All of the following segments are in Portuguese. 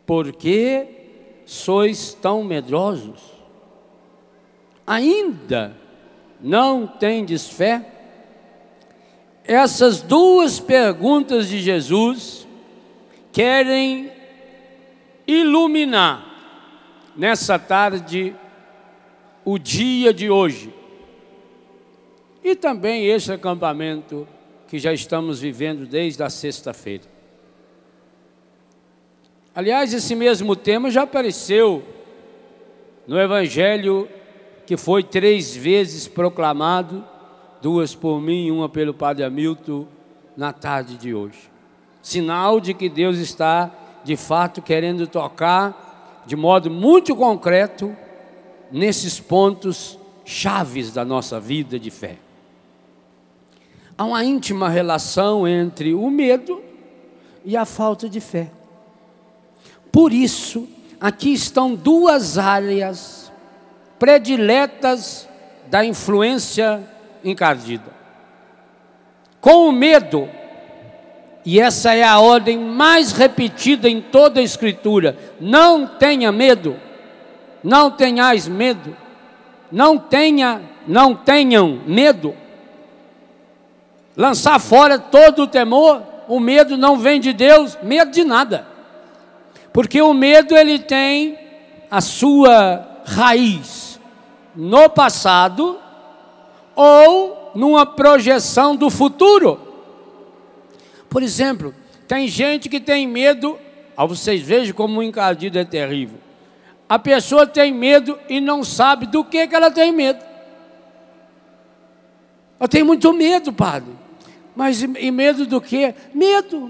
por que sois tão medrosos? Ainda não tendes fé? Essas duas perguntas de Jesus querem iluminar nessa tarde o dia de hoje e também esse acampamento que já estamos vivendo desde a sexta-feira. Aliás, esse mesmo tema já apareceu no Evangelho que foi 3 vezes proclamado, 2 por mim e 1 pelo Padre Hamilton, na tarde de hoje. Sinal de que Deus está, de fato, querendo tocar de modo muito concreto nesses pontos chaves da nossa vida de fé. Há uma íntima relação entre o medo e a falta de fé. Por isso, aqui estão 2 áreas prediletas da influência encardida. Com o medo, e essa é a ordem mais repetida em toda a Escritura: não tenha medo, não tenhais medo, não tenham medo. Lançar fora todo o temor. O medo não vem de Deus, medo de nada. Porque o medo, ele tem a sua raiz no passado ou numa projeção do futuro. Por exemplo, tem gente que tem medo, vocês vejam como o encardido é terrível. A pessoa tem medo e não sabe do que ela tem medo. Eu tenho muito medo, padre. Mas e medo do quê? Medo.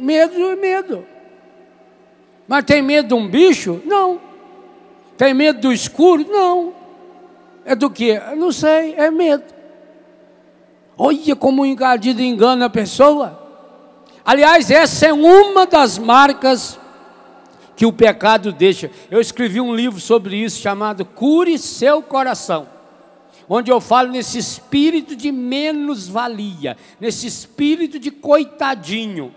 Mas tem medo de um bicho? Não. Tem medo do escuro? Não. É do quê? Eu não sei, é medo. Olha como o encardido engana a pessoa. Aliás, essa é uma das marcas que o pecado deixa. Eu escrevi um livro sobre isso chamado Cure Seu Coração, onde eu falo nesse espírito de menos-valia, nesse espírito de coitadinho,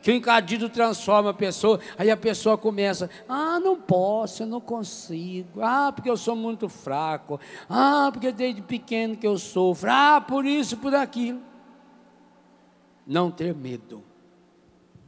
que o encardido transforma a pessoa. Aí a pessoa começa: não posso, eu não consigo, porque eu sou muito fraco, porque desde pequeno que eu sofro, por isso, por aquilo. Não ter medo.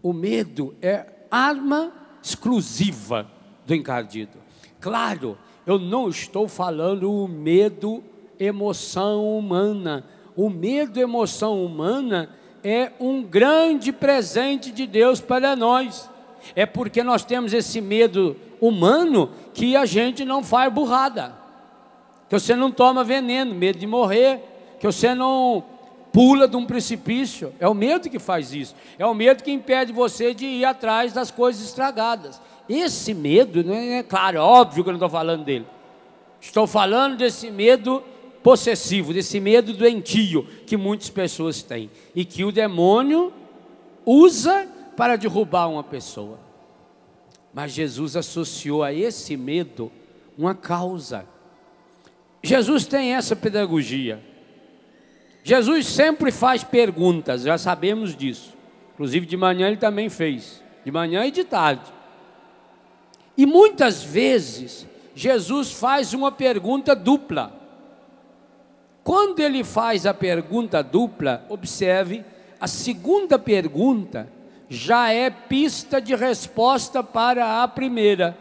O medo é arma exclusiva do encardido. Claro, eu não estou falando o medo emoção humana. O medo emoção humana é um grande presente de Deus para nós. É porque nós temos esse medo humano que a gente não faz burrada, que você não toma veneno, medo de morrer, que você não pula de um precipício. É o medo que faz isso. É o medo que impede você de ir atrás das coisas estragadas. Esse medo, né, claro, é óbvio que eu não estou falando dele. Estou falando desse medo possessivo, desse medo doentio que muitas pessoas têm e que o demônio usa para derrubar uma pessoa. Mas Jesus associou a esse medo uma causa. Jesus tem essa pedagogia. Jesus sempre faz perguntas, já sabemos disso. Inclusive de manhã ele também fez, de manhã e de tarde. E muitas vezes Jesus faz uma pergunta dupla. Quando ele faz a pergunta dupla, observe, a segunda pergunta já é pista de resposta para a primeira.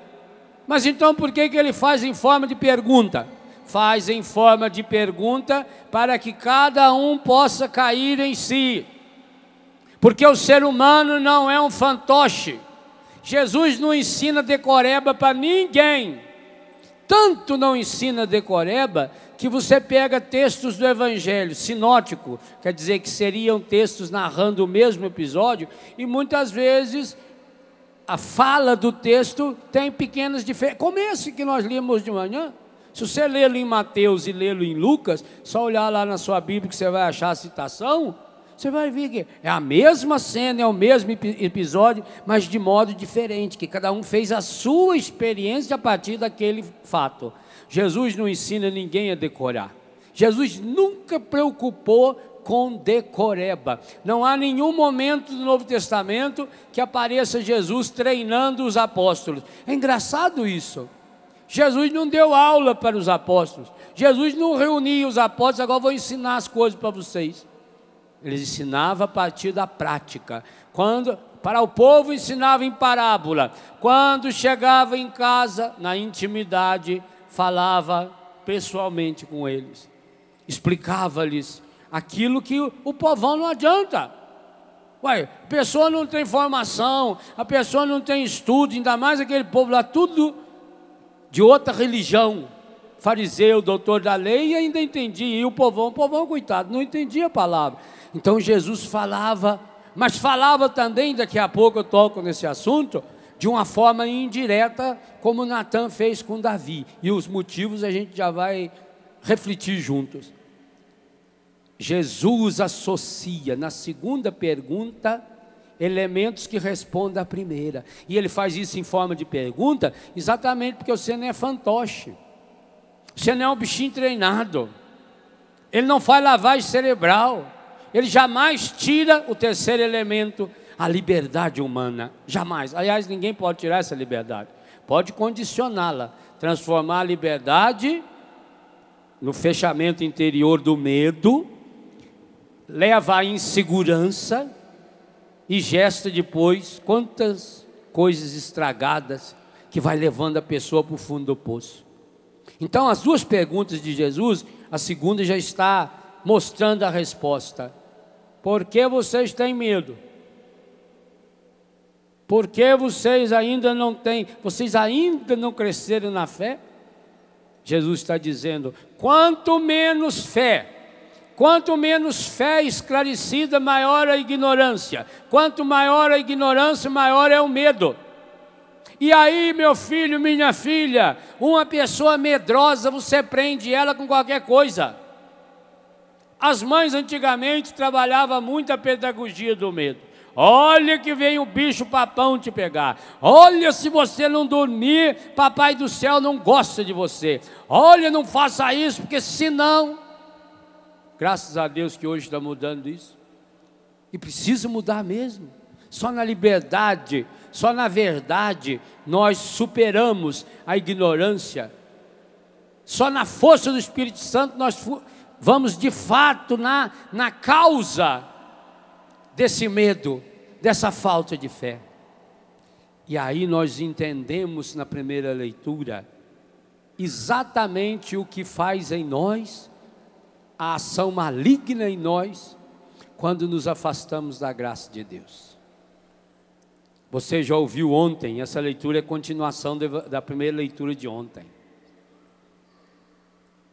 Mas então por que ele faz em forma de pergunta? Faz em forma de pergunta para que cada um possa cair em si. Porque o ser humano não é um fantoche. Jesus não ensina decoreba para ninguém. Tanto não ensina decoreba que você pega textos do Evangelho sinótico, quer dizer que seriam textos narrando o mesmo episódio, e muitas vezes a fala do texto tem pequenas diferenças, como esse que nós lemos de manhã. Se você lê-lo em Mateus e lê-lo em Lucas, só olhar lá na sua Bíblia que você vai achar a citação, você vai ver que é a mesma cena, é o mesmo episódio, mas de modo diferente, que cada um fez a sua experiência a partir daquele fato. Jesus não ensina ninguém a decorar. Jesus nunca preocupou com decoreba. Não há nenhum momento do Novo Testamento que apareça Jesus treinando os apóstolos. É engraçado isso. Jesus não deu aula para os apóstolos. Jesus não reunia os apóstolos, agora vou ensinar as coisas para vocês. Ele ensinava a partir da prática. Para o povo ensinava em parábola. Quando chegava em casa, na intimidade, falava pessoalmente com eles. Explicava-lhes aquilo que o povão não adianta. Ué, a pessoa não tem formação, a pessoa não tem estudo, ainda mais aquele povo lá, tudo de outra religião, fariseu, doutor da lei, e ainda entendia, e o povão, coitado, não entendia a palavra. Então Jesus falava, mas falava também, daqui a pouco eu toco nesse assunto, de uma forma indireta, como Natan fez com Davi, e os motivos a gente já vai refletir juntos. Jesus associa, na segunda pergunta, elementos que respondem à primeira. E ele faz isso em forma de pergunta, exatamente porque você não é fantoche. Você não é um bichinho treinado. Ele não faz lavagem cerebral. Ele jamais tira o terceiro elemento, a liberdade humana. Jamais. Aliás, ninguém pode tirar essa liberdade. Pode condicioná-la. Transformar a liberdade no fechamento interior do medo, leva à insegurança, e gesta depois quantas coisas estragadas que vai levando a pessoa para o fundo do poço. Então as duas perguntas de Jesus, a segunda já está mostrando a resposta. Por que vocês têm medo? Por que vocês ainda não cresceram na fé? Jesus está dizendo, quanto menos fé esclarecida, maior a ignorância. Quanto maior a ignorância, maior é o medo. E aí, meu filho, minha filha, uma pessoa medrosa, você prende ela com qualquer coisa. As mães antigamente trabalhavam muito a pedagogia do medo. Olha que vem o bicho papão te pegar. Olha, se você não dormir, papai do céu não gosta de você. Olha, não faça isso, porque senão... Graças a Deus que hoje está mudando isso. E precisa mudar mesmo. Só na liberdade, só na verdade, nós superamos a ignorância. Só na força do Espírito Santo nós vamos de fato na causa desse medo, dessa falta de fé. E aí nós entendemos na primeira leitura exatamente o que faz em nós a ação maligna em nós, quando nos afastamos da graça de Deus. Você já ouviu ontem, essa leitura é continuação da primeira leitura de ontem.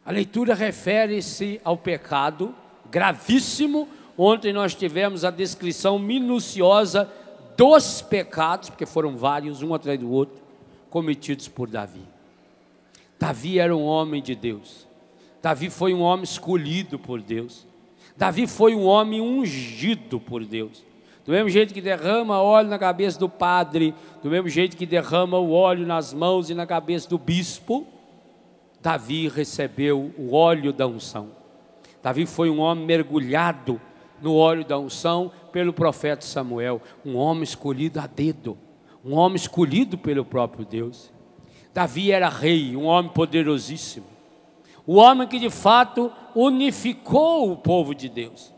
A leitura refere-se ao pecado gravíssimo. Ontem nós tivemos a descrição minuciosa dos pecados, porque foram vários, um atrás do outro, cometidos por Davi. Davi era um homem de Deus. Davi foi um homem escolhido por Deus. Davi foi um homem ungido por Deus. Do mesmo jeito que derrama óleo na cabeça do padre, do mesmo jeito que derrama o óleo nas mãos e na cabeça do bispo, Davi recebeu o óleo da unção. Davi foi um homem mergulhado no óleo da unção pelo profeta Samuel, um homem escolhido a dedo, um homem escolhido pelo próprio Deus. Davi era rei, um homem poderosíssimo. O homem que de fato unificou o povo de Deus.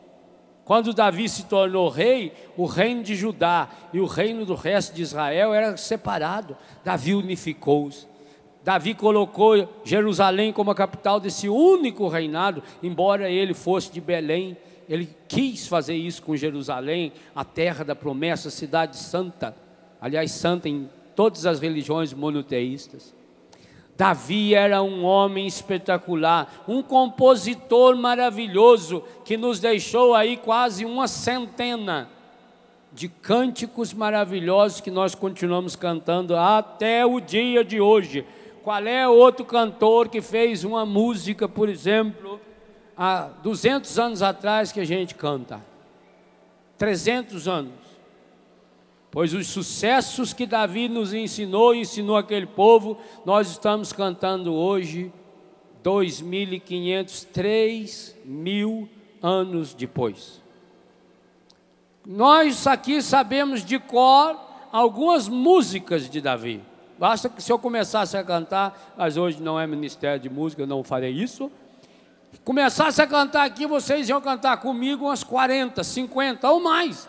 Quando Davi se tornou rei, o reino de Judá e o reino do resto de Israel era separado. Davi unificou-os. Davi colocou Jerusalém como a capital desse único reinado, embora ele fosse de Belém. Ele quis fazer isso com Jerusalém, a terra da promessa, a cidade santa. Aliás, santa em todas as religiões monoteístas. Davi era um homem espetacular, um compositor maravilhoso, que nos deixou aí quase uma centena de cânticos maravilhosos que nós continuamos cantando até o dia de hoje. Qual é outro cantor que fez uma música, por exemplo, há 200 anos atrás que a gente canta? 300 anos. Pois os sucessos que Davi nos ensinou e ensinou aquele povo, nós estamos cantando hoje, 2.500, 3.000 anos depois. Nós aqui sabemos de cor algumas músicas de Davi. Basta que se eu começasse a cantar, mas hoje não é ministério de música, eu não farei isso. Começasse a cantar aqui, vocês iam cantar comigo umas 40, 50 ou mais.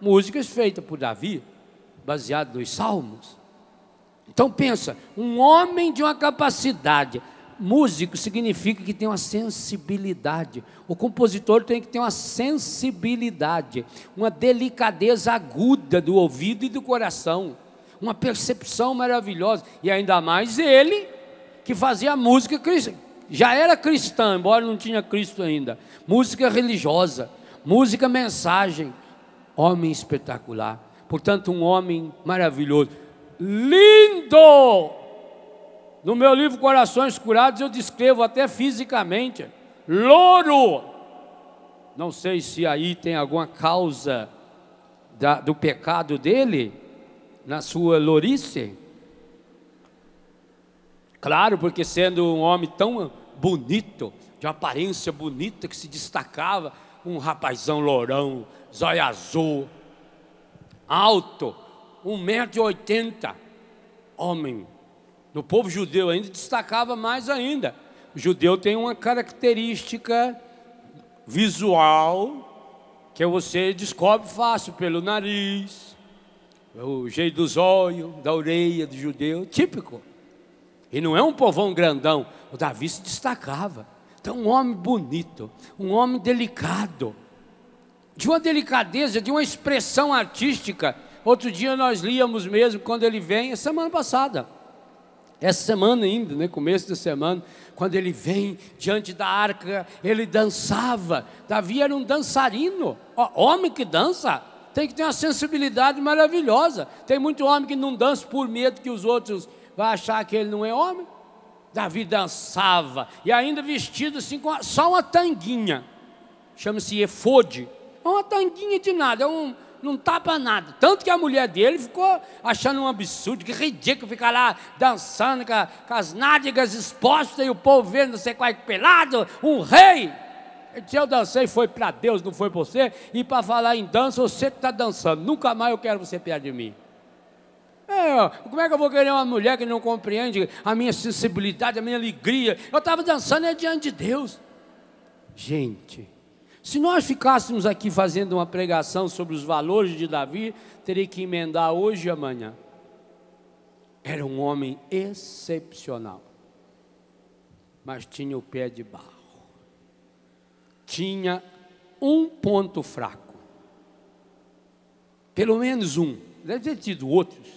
Músicas feitas por Davi, baseadas nos salmos. Então pensa, um homem de uma capacidade. Músico significa que tem uma sensibilidade. O compositor tem que ter uma sensibilidade, uma delicadeza aguda do ouvido e do coração, uma percepção maravilhosa. E ainda mais ele, que fazia música cristã, já era cristã, embora não tinha Cristo ainda. Música religiosa, música mensagem. Homem espetacular. Portanto, um homem maravilhoso. Lindo! No meu livro Corações Curados eu descrevo até fisicamente. Louro! Não sei se aí tem alguma causa do pecado dele, na sua lourice. Claro, porque sendo um homem tão bonito, de aparência bonita, que se destacava, um rapazão lourão, zóio azul, alto, 1,80 m, homem. No povo judeu ainda destacava mais ainda. O judeu tem uma característica visual que você descobre fácil pelo nariz, o jeito dos olhos, da orelha do judeu, típico. E não é um povão grandão. O Davi se destacava. Então um homem bonito, um homem delicado, de uma delicadeza, de uma expressão artística. Outro dia nós líamos mesmo, quando ele vem, semana passada, essa semana ainda, né, começo da semana, quando ele vem diante da arca, ele dançava. Davi era um dançarino. Homem que dança tem que ter uma sensibilidade maravilhosa. Tem muito homem que não dança por medo que os outros vão achar que ele não é homem. Davi dançava, e ainda vestido assim, com só uma tanguinha, chama-se efode. É uma tanguinha de nada, não tapa nada. Tanto que a mulher dele ficou achando um absurdo, que ridículo ficar lá dançando com as nádegas expostas e o povo vendo você quase pelado, um rei. Ele disse: eu dancei, foi para Deus, não foi para você. E para falar em dança, você que está dançando, nunca mais eu quero você perto de mim. Como é que eu vou querer uma mulher que não compreende a minha sensibilidade, a minha alegria? Eu estava dançando diante de Deus. Gente, se nós ficássemos aqui fazendo uma pregação sobre os valores de Davi, teria que emendar hoje e amanhã. Era um homem excepcional, mas tinha o pé de barro. Tinha um ponto fraco, pelo menos um, deve ter tido outros.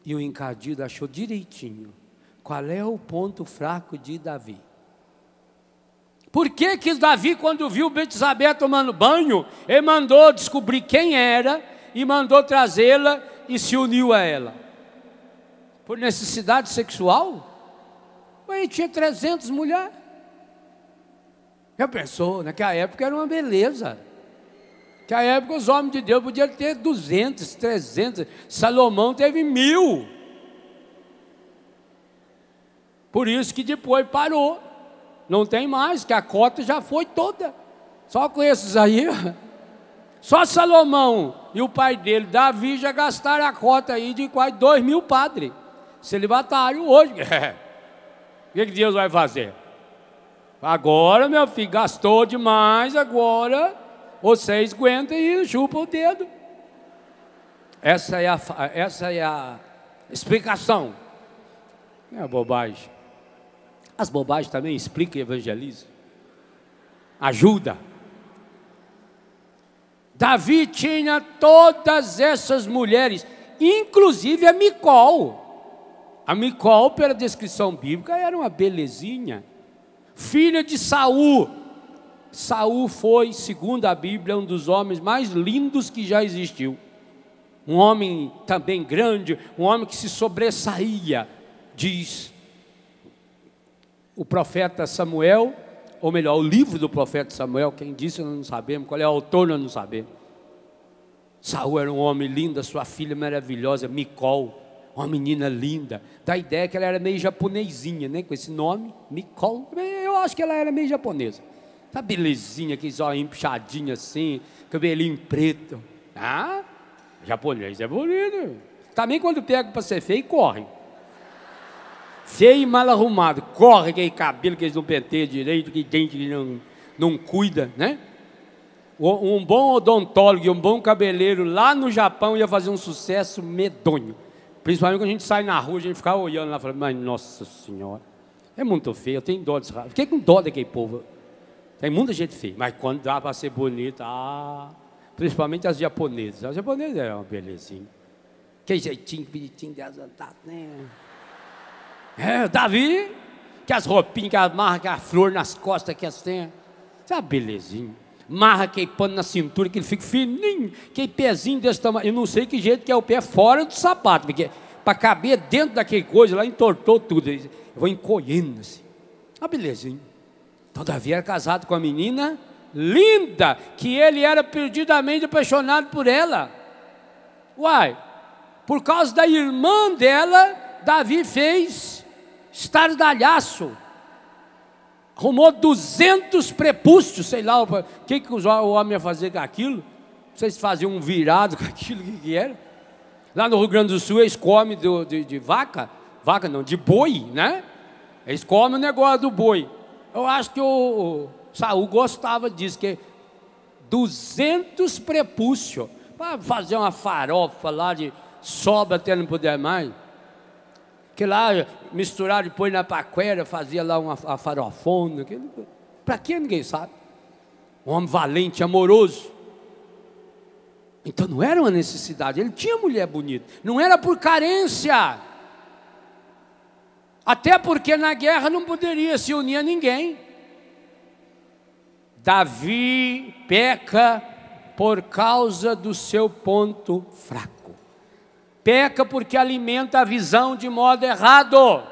E o encardido achou direitinho qual é o ponto fraco de Davi. Por que que Davi, quando viu Betsabé tomando banho, ele mandou descobrir quem era e mandou trazê-la e se uniu a ela? Por necessidade sexual? Ele tinha 300 mulheres. Já pensou? Naquela época era uma beleza. Naquela época os homens de Deus podiam ter 200, 300. Salomão teve 1000. Por isso que depois parou. Não tem mais, que a cota já foi toda. Só com esses aí, só Salomão e o pai dele, Davi, já gastaram a cota aí de quase 2.000 padres. Celibatário hoje. O que Deus vai fazer? Agora, meu filho, gastou demais, agora vocês aguentam e chupam o dedo. Essa é a explicação. Não é bobagem. As bobagens também explicam e evangelizam. Ajuda. Davi tinha todas essas mulheres, inclusive a Micol. A Micol, pela descrição bíblica, era uma belezinha. Filha de Saul. Saul foi, segundo a Bíblia, um dos homens mais lindos que já existiu. Um homem também grande, um homem que se sobressaía, diz o profeta Samuel, ou melhor, o livro do profeta Samuel. Quem disse nós não sabemos, qual é o autor nós não sabemos. Saul era um homem lindo, a sua filha maravilhosa, Micol, uma menina linda. Dá a ideia que ela era meio japonesinha, né? Com esse nome, Micol. Eu acho que ela era meio japonesa. Tá belezinha, aqueles olhinhos puxadinhos assim, cabelinho preto. Ah, japonês é bonito. Também quando pega para ser feio, corre. Feio e mal arrumado, corre aquele cabelo que eles não penteiam direito, que dente que não cuida, né? Um bom odontólogo e um bom cabeleireiro lá no Japão ia fazer um sucesso medonho. Principalmente quando a gente sai na rua, a gente ficava olhando lá, falando, mas nossa senhora, é muito feio, eu tenho dó desse rapaz. Fiquei com dó daquele povo. Tem muita gente feia, mas quando dá para ser bonita, principalmente as japonesas. As japonesas é uma belezinha. Que jeitinho bonitinho delas andar, né? Davi, que as roupinhas, que as marras, que a flor nas costas que as tem. Isso é uma belezinha. Marra aquele pano na cintura, que ele fica fininho, aquele pezinho desse tamanho. Eu não sei que jeito que é o pé fora do sapato, porque para caber dentro daquele coisa lá, entortou tudo. Eu vou encolhendo assim. Uma belezinha. Então Davi era casado com uma menina linda, que ele era perdidamente apaixonado por ela. Uai, por causa da irmã dela, Davi fez estardalhaço. Arrumou 200 prepúcios, sei lá, o que o homem ia fazer com aquilo. Vocês faziam um virado com aquilo, o que era? Lá no Rio Grande do Sul eles comem de vaca não, de boi, né? Eles comem o negócio do boi. Eu acho que o Saul gostava disso, que 200 prepúcios, para fazer uma farofa lá de sobra até não poder mais. Que lá misturado depois na paquera, fazia lá uma farofona. Para que ninguém sabe. Um homem valente, amoroso. Então não era uma necessidade, ele tinha mulher bonita. Não era por carência. Até porque na guerra não poderia se unir a ninguém. Davi peca por causa do seu ponto fraco. Peca porque alimenta a visão de modo errado.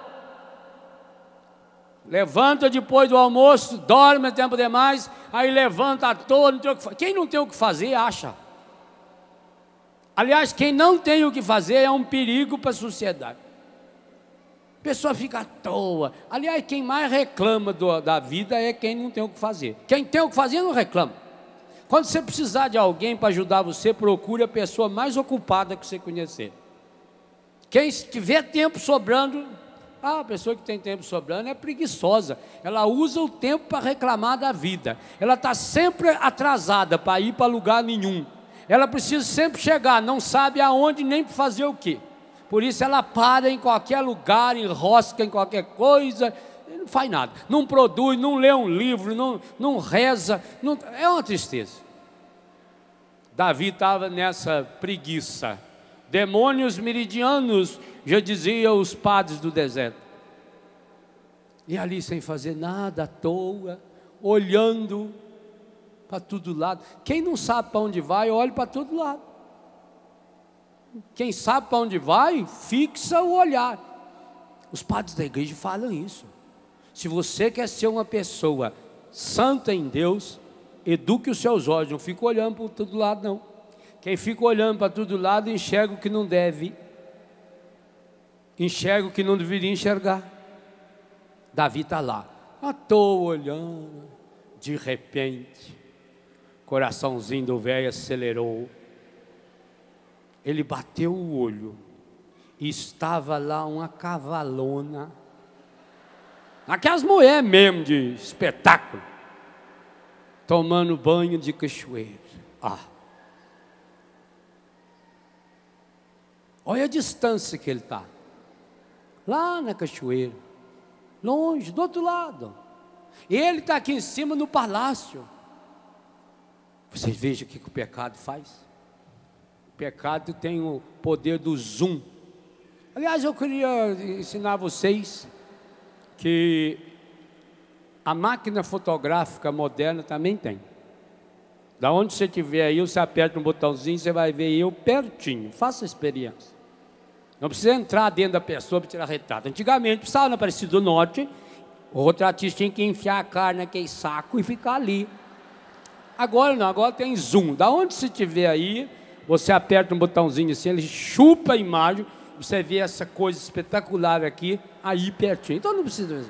Levanta depois do almoço, dorme tempo demais, aí levanta à toa, não tem o que fazer. Quem não tem o que fazer, acha. Aliás, quem não tem o que fazer é um perigo para a sociedade. A pessoa fica à toa. Aliás, quem mais reclama da vida é quem não tem o que fazer. Quem tem o que fazer não reclama. Quando você precisar de alguém para ajudar você, procure a pessoa mais ocupada que você conhecer. Quem tiver tempo sobrando, a pessoa que tem tempo sobrando é preguiçosa. Ela usa o tempo para reclamar da vida. Ela está sempre atrasada para ir para lugar nenhum. Ela precisa sempre chegar, não sabe aonde nem fazer o quê. Por isso ela para em qualquer lugar, enrosca em qualquer coisa, não faz nada. Não produz, não lê um livro, não reza, é uma tristeza. Davi estava nessa preguiça. Demônios meridianos, já diziam os padres do deserto. E ali sem fazer nada, à toa, olhando para todo lado. Quem não sabe para onde vai, olha para todo lado. Quem sabe para onde vai, fixa o olhar. Os padres da igreja falam isso. Se você quer ser uma pessoa santa em Deus, eduque os seus olhos, não fica olhando para todo lado não. Quem fica olhando para todo lado enxerga o que não deve, enxerga o que não deveria enxergar. Davi está lá, à toa olhando, de repente, coraçãozinho do velho acelerou, ele bateu o olho, e estava lá uma cavalona, aquelas mulheres mesmo de espetáculo, tomando banho de cachoeiro. Olha a distância que ele está, lá na cachoeira, longe, do outro lado. Ele está aqui em cima no palácio. Vocês vejam o que o pecado faz. O pecado tem o poder do zoom. Aliás, eu queria ensinar vocês que a máquina fotográfica moderna também tem. Da onde você estiver aí, você aperta um botãozinho, você vai ver eu pertinho. Faça a experiência. Não precisa entrar dentro da pessoa para tirar retrato. Antigamente, precisava na Aparecida do Norte, o retratista tinha que enfiar a cara naquele saco e ficar ali. Agora não, agora tem zoom. Da onde você estiver aí, você aperta um botãozinho assim, ele chupa a imagem, você vê essa coisa espetacular aqui, aí pertinho. Então não precisa.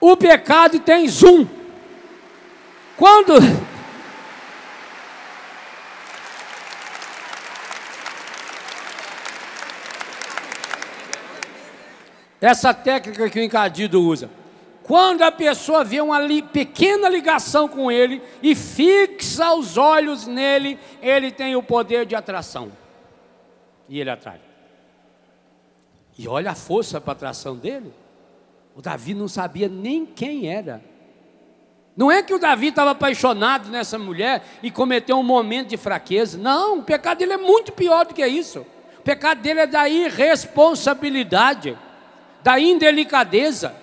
O pecado tem zoom. Quando... Essa técnica que o encardido usa. Quando a pessoa vê uma pequena ligação com ele e fixa os olhos nele, ele tem o poder de atração. E ele atrai. E olha a força para a atração dele. O Davi não sabia nem quem era. Não é que o Davi estava apaixonado nessa mulher e cometeu um momento de fraqueza. Não, o pecado dele é muito pior do que isso. O pecado dele é da irresponsabilidade, da indelicadeza.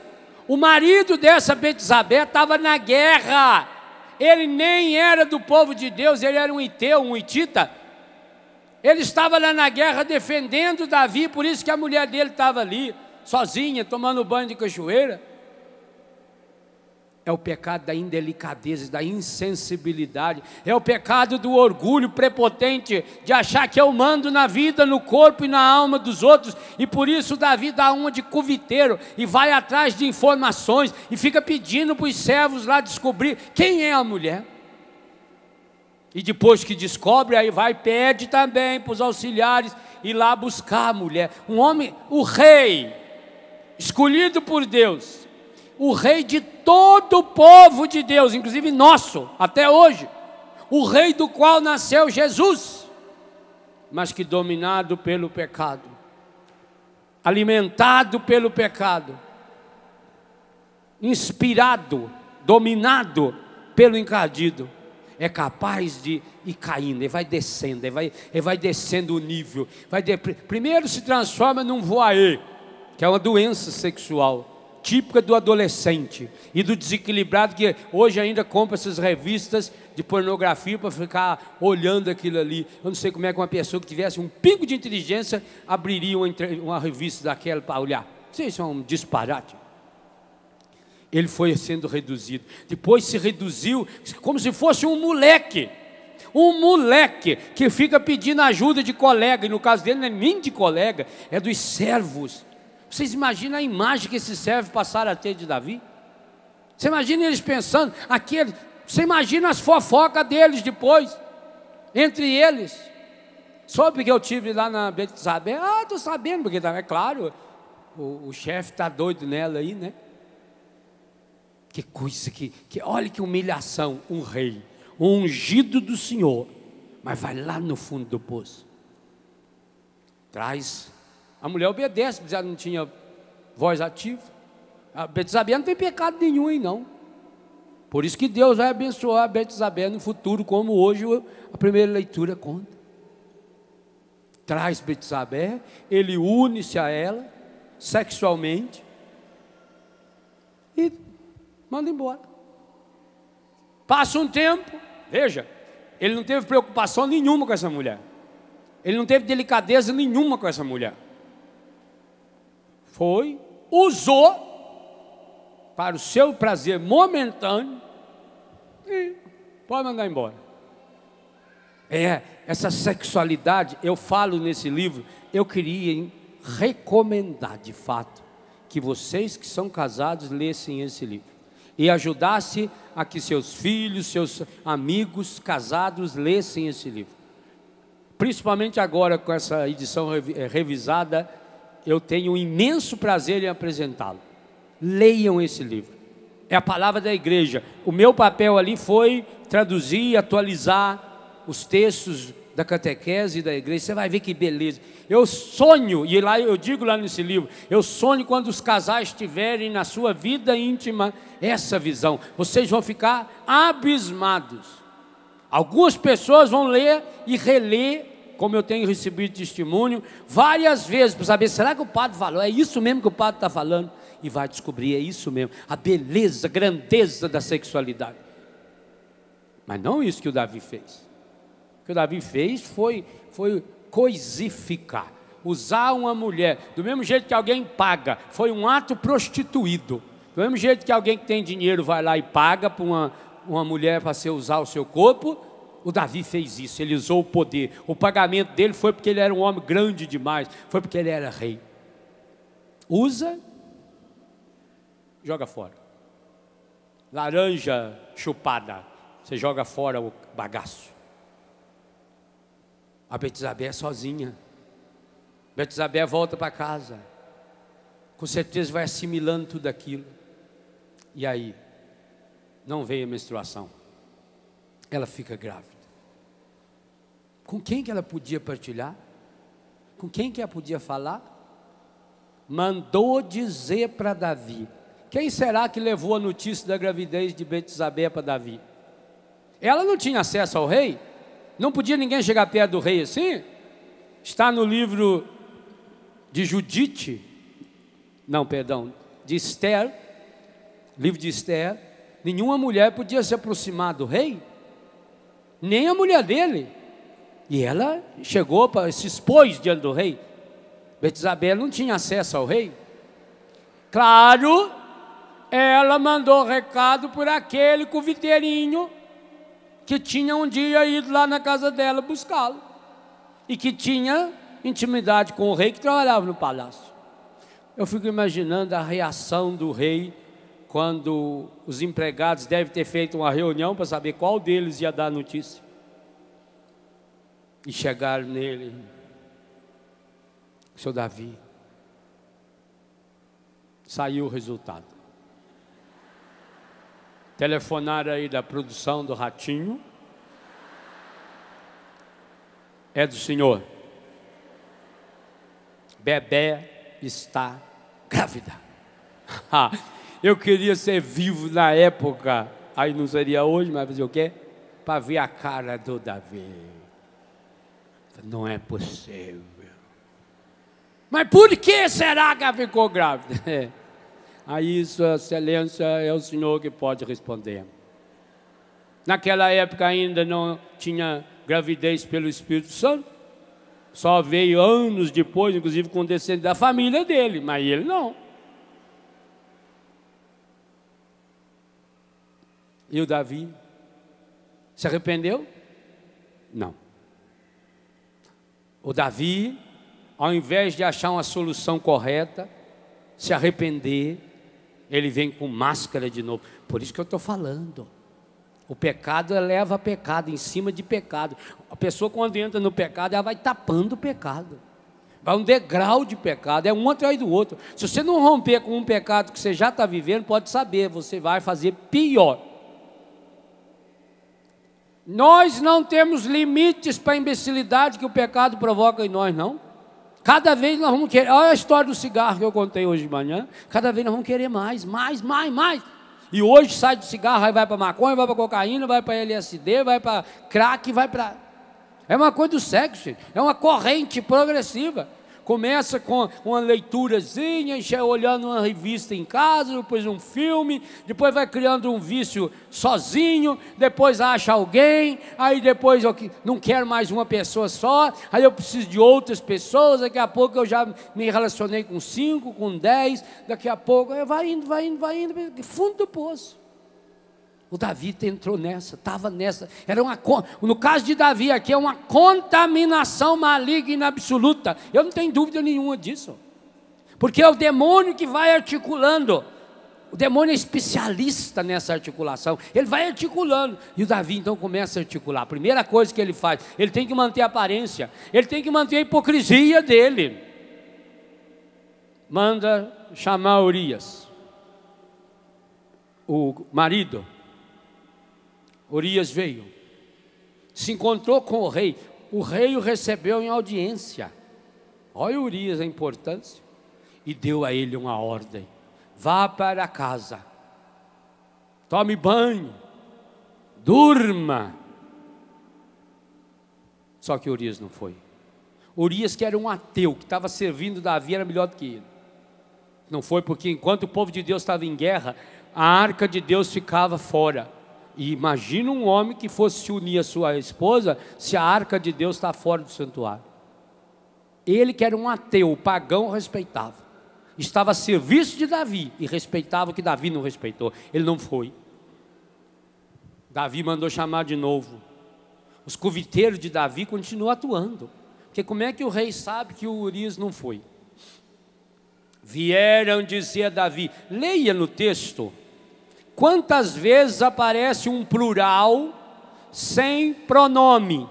O marido dessa Betsabé estava na guerra. Ele nem era do povo de Deus, ele era um hiteu, um hitita. Ele estava lá na guerra defendendo Davi, por isso que a mulher dele estava ali, sozinha, tomando banho de cachoeira. É o pecado da indelicadeza, da insensibilidade. É o pecado do orgulho prepotente, de achar que eu mando na vida, no corpo e na alma dos outros. E por isso Davi dá uma de coviteiro e vai atrás de informações e fica pedindo para os servos lá descobrir quem é a mulher. E depois que descobre, aí vai e pede também para os auxiliares ir lá buscar a mulher. Um homem, o rei, escolhido por Deus, o rei de todo o povo de Deus, inclusive nosso, até hoje, o rei do qual nasceu Jesus, mas que dominado pelo pecado, alimentado pelo pecado, inspirado, dominado pelo encardido, é capaz de ir caindo, ele vai descendo, ele vai descendo o nível, primeiro se transforma num voyeur, que é uma doença sexual, típica do adolescente e do desequilibrado que hoje ainda compra essas revistas de pornografia para ficar olhando aquilo ali. Eu não sei como é que uma pessoa que tivesse um pingo de inteligência abriria uma revista daquela para olhar. Isso é um disparate. Ele foi sendo reduzido, depois se reduziu como se fosse um moleque que fica pedindo ajuda de colega, e no caso dele não é nem de colega, é dos servos. Vocês imaginam a imagem que esses servos passaram a ter de Davi? Você imagina eles pensando, você imagina as fofocas deles depois, entre eles. Soube que eu tive lá na Betsabé? Estou sabendo, porque é claro, o chefe está doido nela aí, né? Que coisa, olha que humilhação, um rei, um ungido do Senhor, mas vai lá no fundo do poço, traz. A mulher obedece, porque ela não tinha voz ativa. A Betsabé não tem pecado nenhum aí não. Por isso que Deus vai abençoar a Betsabé no futuro, como hoje a primeira leitura conta. Traz Betsabé, ele une-se a ela sexualmente e manda embora. Passa um tempo, veja, ele não teve preocupação nenhuma com essa mulher. Ele não teve delicadeza nenhuma com essa mulher. Usou para o seu prazer momentâneo e pode mandar embora. Essa sexualidade, eu falo nesse livro, eu queria recomendar de fato que vocês que são casados lessem esse livro e ajudasse a que seus filhos, seus amigos casados lessem esse livro. Principalmente agora com essa edição revisada, eu tenho um imenso prazer em apresentá-lo. Leiam esse livro. É a palavra da igreja. O meu papel ali foi traduzir, atualizar os textos da catequese e da igreja. Você vai ver que beleza. Eu sonho, e lá eu digo lá nesse livro, eu sonho quando os casais tiverem na sua vida íntima essa visão. Vocês vão ficar abismados. Algumas pessoas vão ler e reler, como eu tenho recebido testemunho, várias vezes, para saber, será que o padre falou? É isso mesmo que o padre está falando? E vai descobrir, é isso mesmo, a beleza, a grandeza da sexualidade. Mas não isso que o Davi fez. O que o Davi fez foi coisificar, usar uma mulher, do mesmo jeito que alguém paga, foi um ato prostituído. Do mesmo jeito que alguém que tem dinheiro vai lá e paga para uma mulher para usar o seu corpo, o Davi fez isso, ele usou o poder. O pagamento dele foi porque ele era um homem grande demais, foi porque ele era rei. Usa, joga fora. Laranja chupada, você joga fora o bagaço. A Betsabé é sozinha. Betsabé volta para casa. Com certeza vai assimilando tudo aquilo. E aí, não veio a menstruação. Ela fica grávida. Com quem que ela podia partilhar? Com quem que ela podia falar? Mandou dizer para Davi. Quem será que levou a notícia da gravidez de Betsabé para Davi? Ela não tinha acesso ao rei? Não podia ninguém chegar perto do rei assim? Está no livro de Judite, não, perdão, de Esther, livro de Esther. Nenhuma mulher podia se aproximar do rei, nem a mulher dele. E ela chegou, se expôs diante do rei. Betsabé não tinha acesso ao rei. Claro, ela mandou recado por aquele coviteirinho que tinha um dia ido lá na casa dela buscá-lo, e que tinha intimidade com o rei que trabalhava no palácio. Eu fico imaginando a reação do rei quando os empregados devem ter feito uma reunião para saber qual deles ia dar a notícia. E chegaram nele: seu Davi, saiu o resultado. Telefonaram aí da produção do Ratinho. É do senhor. Bebé está grávida. Eu queria ser vivo na época, aí não seria hoje, mas fazer o quê? Para ver a cara do Davi. Não é possível. Mas por que será que ela ficou grávida? Aí, Sua Excelência, é o senhor que pode responder. Naquela época ainda não tinha gravidez pelo Espírito Santo. Só veio anos depois, inclusive com descendente da família dele, mas ele não. E o Davi se arrependeu? Não. O Davi, ao invés de achar uma solução correta, se arrepender, ele vem com máscara de novo. Por isso que eu estou falando. O pecado leva a pecado, em cima de pecado. A pessoa, quando entra no pecado, ela vai tapando o pecado. Vai um degrau de pecado, é um atrás do outro. Se você não romper com um pecado que você já está vivendo, pode saber, você vai fazer pior. Nós não temos limites para a imbecilidade que o pecado provoca em nós, não. Cada vez nós vamos querer. Olha a história do cigarro que eu contei hoje de manhã. Cada vez nós vamos querer mais. E hoje sai do cigarro, aí vai para maconha, vai para cocaína, vai para LSD, vai para crack, vai para... É uma coisa do sexo, é uma corrente progressiva. Começa com uma leiturazinha, olhando uma revista em casa, depois um filme, depois vai criando um vício sozinho, depois acha alguém, aí depois eu não quero mais uma pessoa só, aí eu preciso de outras pessoas, daqui a pouco eu já me relacionei com 5, com 10, daqui a pouco vai indo, fundo do poço. O Davi entrou nessa, estava nessa, no caso de Davi aqui é uma contaminação maligna absoluta, eu não tenho dúvida nenhuma disso, porque é o demônio que vai articulando, o demônio é especialista nessa articulação, ele vai articulando, e o Davi então começa a articular. A primeira coisa que ele faz, ele tem que manter a aparência, ele tem que manter a hipocrisia dele, manda chamar Urias, o marido. Urias veio, se encontrou com o rei o recebeu em audiência. Olha Urias a importância, e deu a ele uma ordem: vá para casa, tome banho, durma. Só que Urias não foi. Urias, que era um ateu, que estava servindo Davi, era melhor do que ele. Não foi, porque enquanto o povo de Deus estava em guerra, a arca de Deus ficava fora. E imagina um homem que fosse se unir à sua esposa, se a arca de Deus está fora do santuário. Ele, que era um ateu, pagão, respeitava. Estava a serviço de Davi e respeitava o que Davi não respeitou. Ele não foi. Davi mandou chamar de novo. Os coviteiros de Davi continuam atuando. Porque como é que o rei sabe que o Urias não foi? Vieram dizer a Davi, leia no texto, Quantas vezes aparece um plural sem pronome?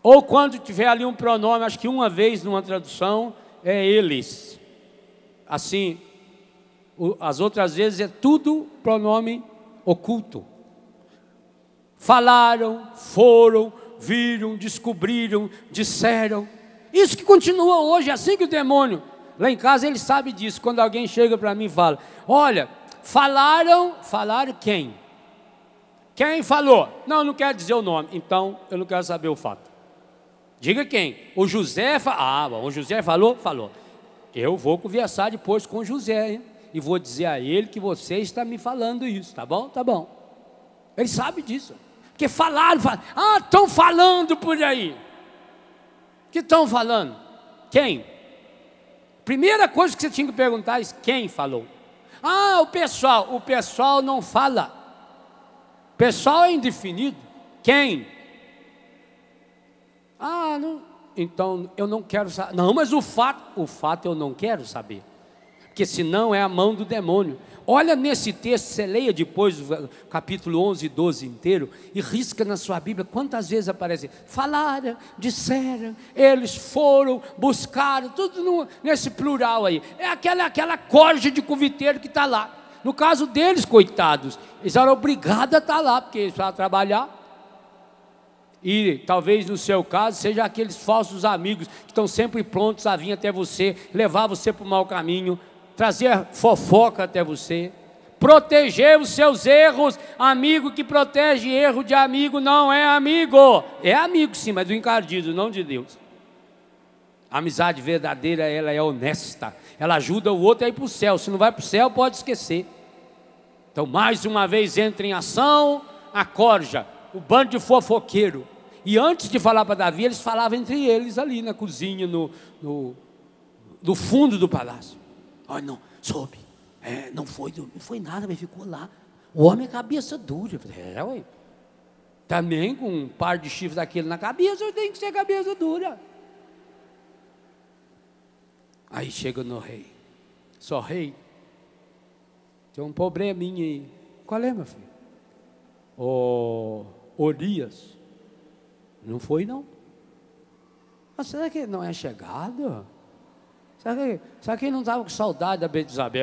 Ou quando tiver ali um pronome, acho que uma vez numa tradução, é eles. Assim, as outras vezes é tudo pronome oculto. Falaram, foram, viram, descobriram, disseram. Isso que continua hoje, é assim que o demônio, lá em casa ele sabe disso. Quando alguém chega para mim e fala, olha, falaram quem? Quem falou? Não, não quer dizer o nome, então eu não quero saber o fato. Diga quem? O José, bom, o José falou? Falou. Eu vou conversar depois com o José, hein? E vou dizer a ele que você está me falando isso, tá bom? Tá bom. Ele sabe disso. Porque falaram, estão falando por aí. Que estão falando? Quem? Primeira coisa que você tinha que perguntar é quem falou. O pessoal não fala. O pessoal é indefinido. Quem? Não. Então eu não quero saber. Não, mas o fato eu não quero saber. Porque senão é a mão do demônio. Olha nesse texto, você leia depois o capítulo 11 e 12 inteiro e risca na sua Bíblia quantas vezes aparece. Falaram, disseram, eles foram, buscaram, tudo nesse plural aí. É aquela corja de cuviteiro que está lá. No caso deles, coitados, eles eram obrigados a estar lá, porque eles precisavam trabalhar. E talvez no seu caso, seja aqueles falsos amigos que estão sempre prontos a vir até você, levar você para o mau caminho, trazer fofoca até você, proteger os seus erros. Amigo que protege erro de amigo não é amigo. É amigo sim, mas do encardido, não de Deus. A amizade verdadeira, ela é honesta. Ela ajuda o outro a ir para o céu. Se não vai para o céu, pode esquecer. Então, mais uma vez, entra em ação a corja, o bando de fofoqueiro. E antes de falar para Davi, eles falavam entre eles ali na cozinha, no fundo do palácio. Olha, não, soube. Não foi nada, mas ficou lá. O homem é cabeça dura. Ué. Também com um par de chifres daquele na cabeça, eu tenho que ser cabeça dura. Aí chega no rei. Só rei, tem um probleminha aí. Qual é, meu filho? Urias. Não foi, não. Mas será que ele não é chegado? Será que ele não estava com saudade da Betsabé?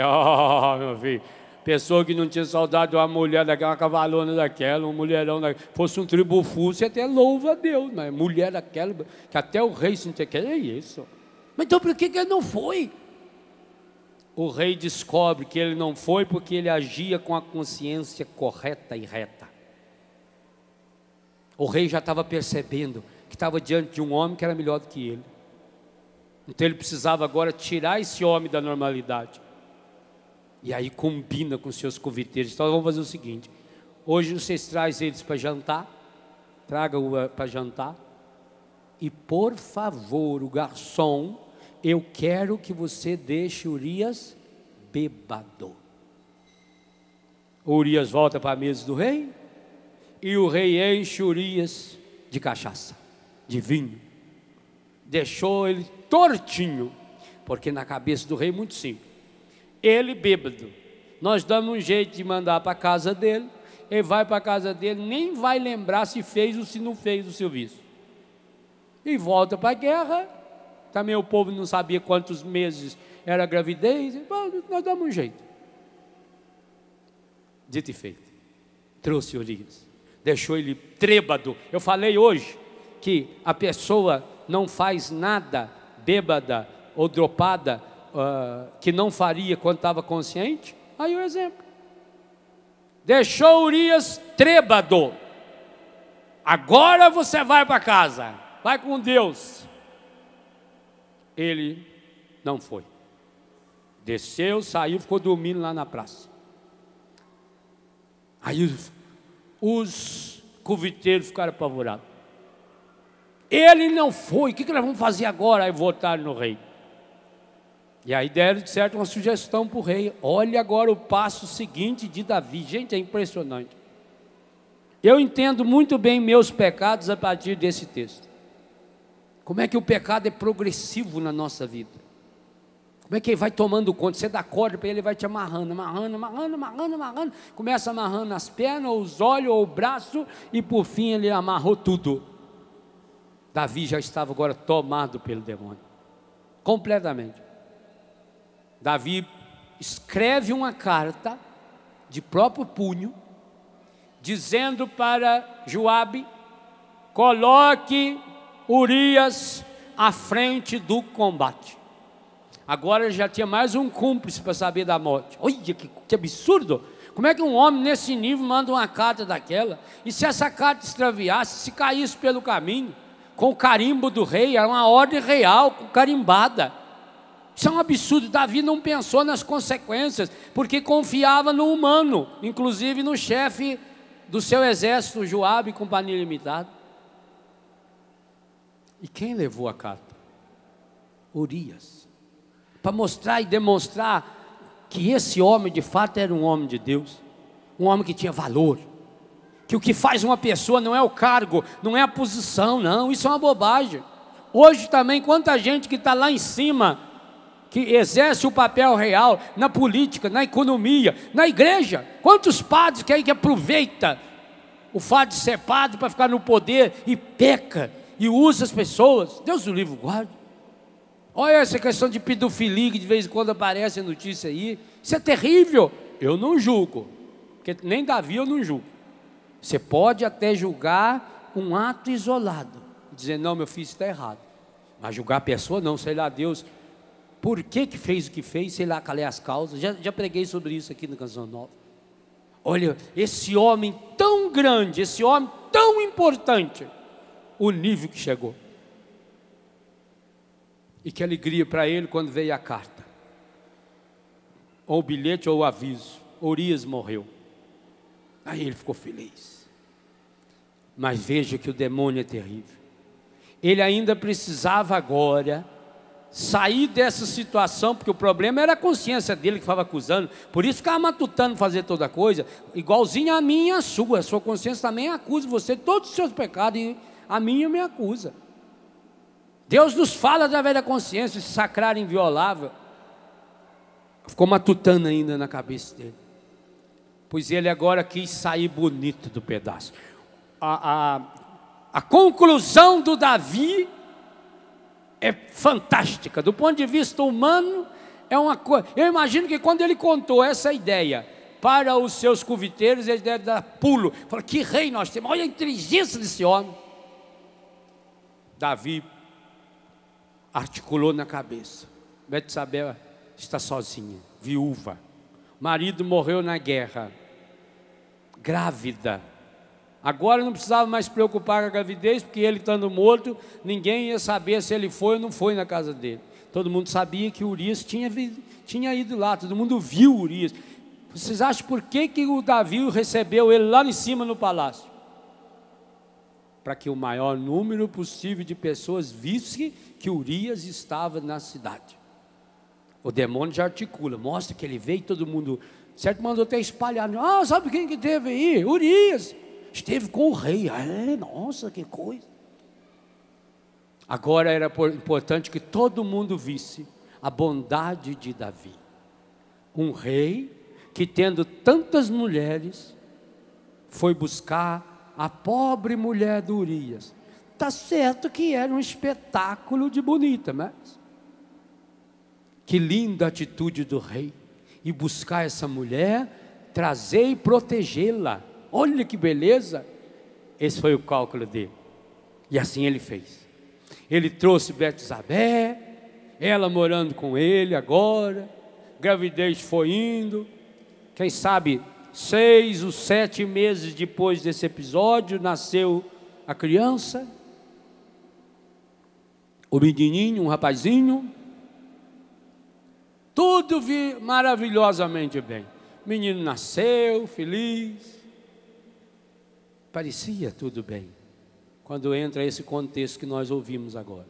Meu filho, pessoa que não tinha saudade de uma mulher daquela, uma cavalona daquela, um mulherão daquela, fosse um tribufu, você até louva a Deus, mas mulher daquela, que até o rei sentia, que é isso? Mas então por que ele não foi? O rei descobre que ele não foi porque ele agia com a consciência correta e reta. O rei já estava percebendo que estava diante de um homem que era melhor do que ele. Então ele precisava agora tirar esse homem da normalidade. E aí combina com seus conviteiros. Então vamos fazer o seguinte: hoje vocês trazem eles para jantar. Tragam para jantar. E por favor, o garçom, eu quero que você deixe Urias bêbado. Urias volta para a mesa do rei. E o rei enche Urias de cachaça, de vinho. Deixou ele tortinho, porque na cabeça do rei muito simples. Ele bêbado, nós damos um jeito de mandar para a casa dele. Ele vai para a casa dele, nem vai lembrar se fez ou se não fez o serviço. E volta para a guerra. Também o povo não sabia quantos meses era a gravidez. Nós damos um jeito. Dito e feito, trouxe Urias, deixou ele trêbado. Eu falei hoje que a pessoa não faz nada bêbada ou dropada que não faria quando estava consciente. Aí o exemplo. Deixou Urias trêbado. Agora você vai para casa, vai com Deus. Ele não foi. Desceu, saiu, ficou dormindo lá na praça. Aí os conviteiros ficaram apavorados. Ele não foi, o que nós vamos fazer agora? Aí votaram no rei. E aí deram, de certo, uma sugestão para o rei. Olha agora o passo seguinte de Davi. Gente, é impressionante. Eu entendo muito bem meus pecados a partir desse texto. Como é que o pecado é progressivo na nossa vida. Como é que ele vai tomando conta? Você dá corda para ele, ele vai te amarrando, amarrando, amarrando, amarrando, amarrando. Começa amarrando as pernas, os olhos, o braço, e por fim ele amarrou tudo. Davi já estava agora tomado pelo demônio, completamente. Davi escreve uma carta de próprio punho, dizendo para Joabe: coloque Urias à frente do combate. Agora já tinha mais um cúmplice para saber da morte. Olha que absurdo! Como é que um homem nesse nível manda uma carta daquela? E se essa carta extraviasse, se caísse pelo caminho, com o carimbo do rei, era uma ordem real, carimbada. Isso é um absurdo. Davi não pensou nas consequências, porque confiava no humano, inclusive no chefe do seu exército, Joabe e companhia limitada. E quem levou a carta? Urias. Para mostrar e demonstrar que esse homem de fato era um homem de Deus, um homem que tinha valor, que o que faz uma pessoa não é o cargo, não é a posição, não, isso é uma bobagem. Hoje também, quanta gente que está lá em cima, que exerce o papel real na política, na economia, na igreja, quantos padres que aí que aproveita o fato de ser padre para ficar no poder e peca, e usa as pessoas. Deus o livre guarde. Olha essa questão de pedofilia que de vez em quando aparece a notícia aí. Isso é terrível. Eu não julgo, porque nem Davi eu não julgo. Você pode até julgar um ato isolado, dizer, não, meu filho, isso está errado. Mas julgar a pessoa não, sei lá, Deus, por que fez o que fez, sei lá, qual é as causas. Já preguei sobre isso aqui na Canção Nova. Olha, esse homem tão grande, esse homem tão importante, o nível que chegou. E que alegria para ele quando veio a carta, ou o bilhete ou o aviso: Urias morreu. Aí ele ficou feliz. Mas veja que o demônio é terrível. Ele ainda precisava agora sair dessa situação, porque o problema era a consciência dele que estava acusando. Por isso ficava matutando fazer toda coisa, igualzinho a minha e a sua consciência também acusa você de todos os seus pecados, e a minha me acusa. Deus nos fala através da consciência, esse sacrário inviolável. Ficou matutando ainda na cabeça dele, pois ele agora quis sair bonito do pedaço. A conclusão do Davi é fantástica, do ponto de vista humano, é uma coisa. Eu imagino que quando ele contou essa ideia para os seus coviteiros, eles devem dar pulo, falaram, que rei nós temos, olha a inteligência desse homem. Davi articulou na cabeça: Betsabé está sozinha, viúva, marido morreu na guerra, grávida. Agora não precisava mais se preocupar com a gravidez, porque ele estando morto, ninguém ia saber se ele foi ou não foi na casa dele. Todo mundo sabia que Urias tinha ido lá, todo mundo viu Urias. Vocês acham por que o Davi recebeu ele lá em cima no palácio? Para que o maior número possível de pessoas visse que Urias estava na cidade. O demônio já articula, mostra que ele veio e todo mundo, certo, mandou até espalhar. Ah, sabe quem que teve aí? Urias. Esteve com o rei. Nossa, que coisa. Agora era importante que todo mundo visse a bondade de Davi. Um rei que, tendo tantas mulheres, foi buscar a pobre mulher de Urias. Está certo que era um espetáculo de bonita, mas que linda atitude do rei, e buscar essa mulher, trazer e protegê-la. Olha que beleza. Esse foi o cálculo dele, e assim ele fez. Ele trouxe Betsabé, ela morando com ele agora, gravidez foi indo, quem sabe 6 ou 7 meses depois desse episódio, nasceu a criança, o menininho, um rapazinho, tudo maravilhosamente bem. O menino nasceu, feliz, parecia tudo bem, quando entra esse contexto que nós ouvimos agora.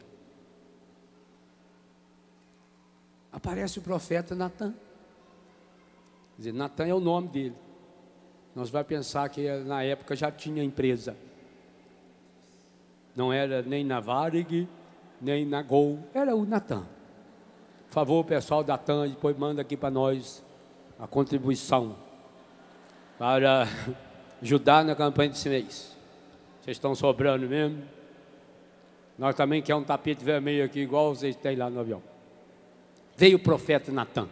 Aparece o profeta Natan. Quer dizer, Natan é o nome dele. Nós vamos pensar que na época já tinha empresa. Não era nem na Varig, nem na Gol, era o Natan. Por favor, o pessoal da TAM, depois manda aqui para nós a contribuição para ajudar na campanha desse mês. Vocês estão sobrando mesmo. Nós também queremos um tapete vermelho aqui, igual vocês têm lá no avião. Veio o profeta Natan.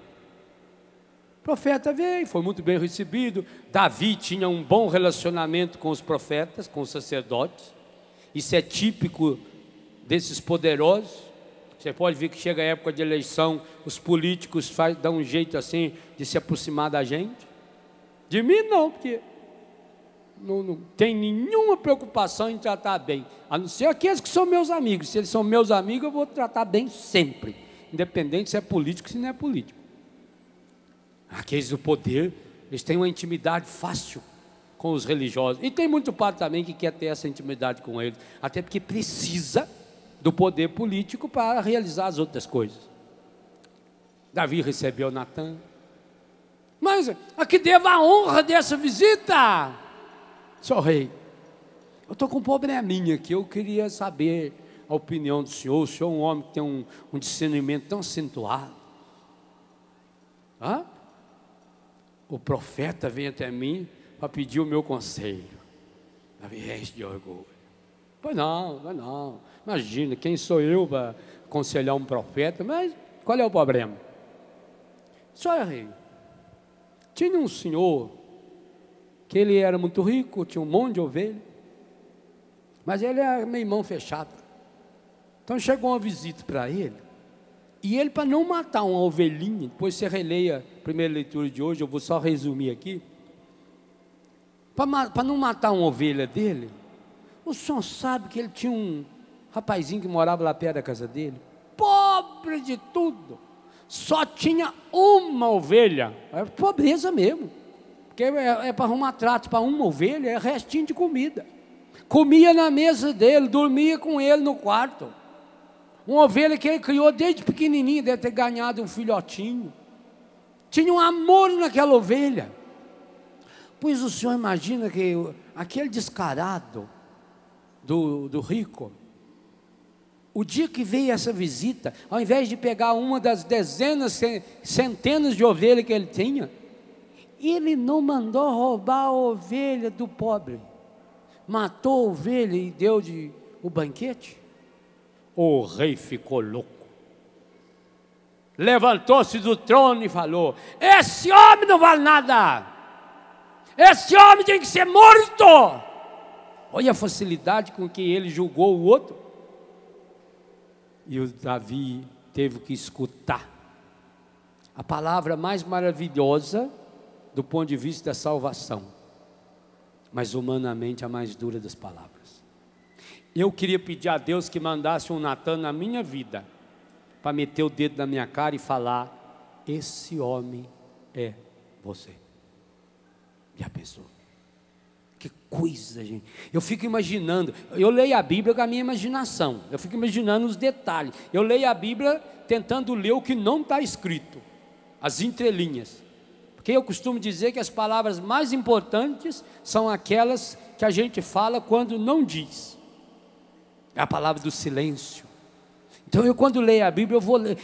O profeta veio, foi muito bem recebido. Davi tinha um bom relacionamento com os profetas, com os sacerdotes. Isso é típico desses poderosos. Você pode ver que chega a época de eleição, os políticos dão um jeito assim de se aproximar da gente. De mim não, porque não tem nenhuma preocupação em tratar bem, a não ser aqueles que são meus amigos. Se eles são meus amigos, eu vou tratar bem sempre, independente se é político ou se não é político. Aqueles do poder, eles têm uma intimidade fácil com os religiosos, e tem muito padre também que quer ter essa intimidade com eles, até porque precisa do poder político para realizar as outras coisas. Davi recebeu Natan, mas a que deva a honra dessa visita? Senhor rei, eu estou com um probleminha aqui, eu queria saber a opinião do senhor. O senhor é um homem que tem um discernimento tão acentuado. O profeta vem até mim para pedir o meu conselho. Davi enche de orgulho. Pois não. Imagina, quem sou eu para aconselhar um profeta? Mas qual é o problema? Senhor rei, tinha um senhor que ele era muito rico, tinha um monte de ovelha, mas ele era meio mão fechada. Então chegou uma visita para ele, e ele, para não matar uma ovelhinha, depois você releia a primeira leitura de hoje, eu vou só resumir aqui, para não matar uma ovelha dele, o senhor sabe que ele tinha um rapazinho que morava lá perto da casa dele, pobre de tudo, só tinha uma ovelha, é pobreza mesmo, porque é para arrumar trato para uma ovelha, é restinho de comida. Comia na mesa dele, dormia com ele no quarto. Uma ovelha que ele criou desde pequenininha, deve ter ganhado um filhotinho. Tinha um amor naquela ovelha. Pois o senhor imagina que aquele descarado do rico, o dia que veio essa visita, ao invés de pegar uma das dezenas, centenas de ovelhas que ele tinha, ele não mandou roubar a ovelha do pobre, matou a ovelha e deu o banquete. O rei ficou louco, levantou-se do trono e falou: esse homem não vale nada, esse homem tem que ser morto. Olha a facilidade com que ele julgou o outro. E o Davi teve que escutar a palavra mais maravilhosa do ponto de vista da salvação, mas humanamente a mais dura das palavras. Eu queria pedir a Deus que mandasse um Natan na minha vida, para meter o dedo na minha cara e falar: esse homem é você. Já pensou? Que coisa, gente. Eu fico imaginando, eu leio a Bíblia com a minha imaginação, eu fico imaginando os detalhes. Eu leio a Bíblia tentando ler o que não está escrito, as entrelinhas. Porque eu costumo dizer que as palavras mais importantes são aquelas que a gente fala quando não diz. É a palavra do silêncio. Então eu, quando leio a Bíblia,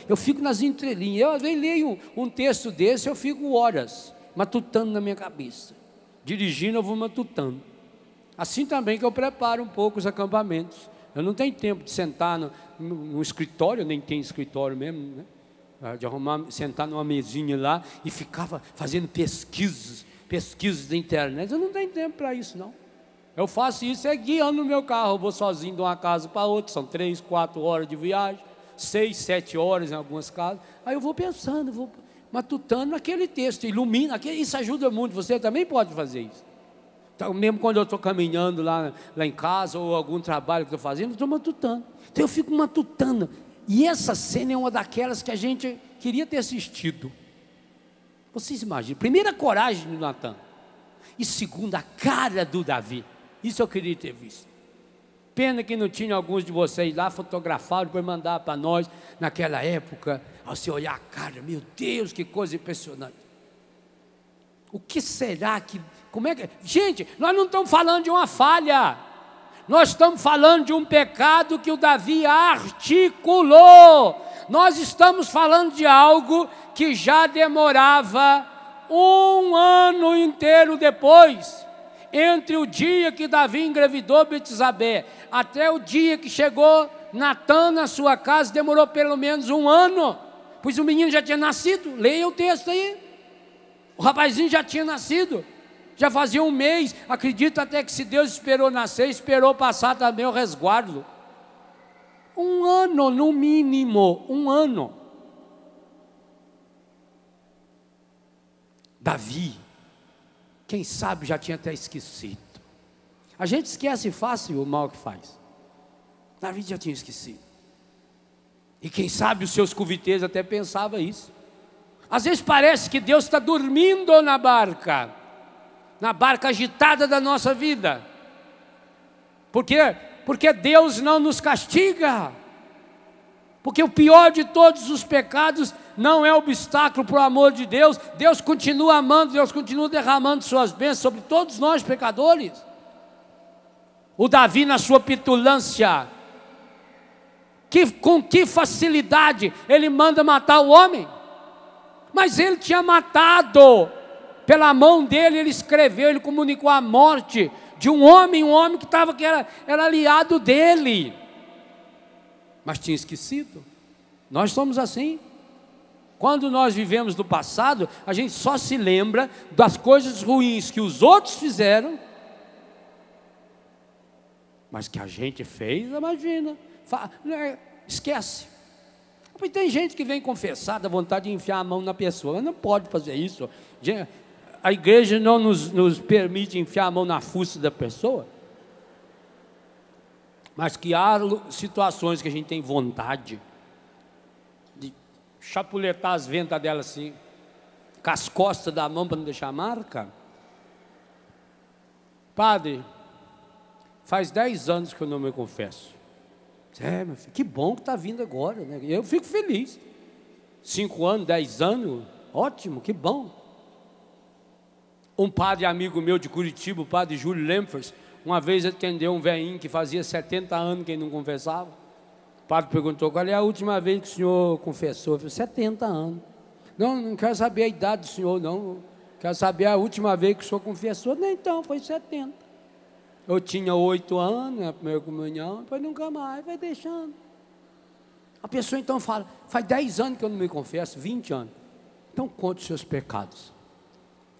eu fico nas entrelinhas. Eu às vezes leio um texto desse, eu fico horas matutando na minha cabeça. Dirigindo, eu vou matutando. Assim também que eu preparo um pouco os acampamentos. Eu não tenho tempo de sentar no escritório, eu nem tenho escritório mesmo, né? De sentar numa mesinha lá e ficava fazendo pesquisas da internet. Eu não tenho tempo para isso, não. Eu faço isso guiando no meu carro. Eu vou sozinho de uma casa para outra, são 3, 4 horas de viagem, 6, 7 horas em algumas casas. Aí eu vou pensando, vou matutando naquele texto, ilumina, isso ajuda muito. Você também pode fazer isso. Então, mesmo quando eu estou caminhando lá em casa, ou algum trabalho que estou fazendo, eu estou matutando. Então eu fico matutando. E essa cena é uma daquelas que a gente queria ter assistido. Vocês imaginam, primeiro a coragem do Natan, e segundo a cara do Davi. Isso eu queria ter visto. Pena que não tinha alguns de vocês lá fotografados, depois mandar para nós naquela época. Ao você olhar a cara, meu Deus, que coisa impressionante. O que será que... Como é que... Gente, nós não estamos falando de uma falha. Nós estamos falando de um pecado que o Davi articulou. Nós estamos falando de algo que já demorava um ano inteiro depois, entre o dia que Davi engravidou Betsabé até o dia que chegou Natã na sua casa, demorou pelo menos um ano, pois o menino já tinha nascido. Leia o texto aí. O rapazinho já tinha nascido, já fazia um mês. Acredito até que se Deus esperou nascer, esperou passar também o resguardo. Um ano no mínimo, um ano. Davi, quem sabe já tinha até esquecido. A gente esquece fácil o mal que faz. Davi já tinha esquecido. E quem sabe os seus conviteiros até pensavam isso. Às vezes parece que Deus está dormindo na barca agitada da nossa vida. Por quê? Porque Deus não nos castiga. Porque o pior de todos os pecados não é obstáculo para o amor de Deus. Deus continua amando, Deus continua derramando suas bênçãos sobre todos nós pecadores. O Davi, na sua petulância, com que facilidade ele manda matar o homem. Mas ele tinha matado, pela mão dele ele escreveu, ele comunicou a morte de um homem que era aliado dele, mas tinha esquecido. Nós somos assim. Quando nós vivemos do passado, a gente só se lembra das coisas ruins que os outros fizeram, mas que a gente fez, imagina, esquece. Porque tem gente que vem confessar, dá vontade de enfiar a mão na pessoa, mas não pode fazer isso. A igreja não nos permite enfiar a mão na fuça da pessoa, mas que há situações que a gente tem vontade de chapuletar as ventas dela assim, com as costas da mão para não deixar marca. Padre, faz 10 anos que eu não me confesso. Meu filho, que bom que está vindo agora, né? Eu fico feliz. 5 anos, 10 anos, ótimo, que bom. Um padre amigo meu de Curitiba, o padre Júlio Lemfers, uma vez atendeu um velhinho que fazia 70 anos que ele não confessava. O padre perguntou: qual é a última vez que o senhor confessou? Eu falei: 70 anos. Não quero saber a idade do senhor, não. Quero saber a última vez que o senhor confessou. Nem então, foi 70. Eu tinha 8 anos na primeira comunhão, depois nunca mais, vai deixando. A pessoa então fala: faz 10 anos que eu não me confesso, 20 anos. Então conte os seus pecados.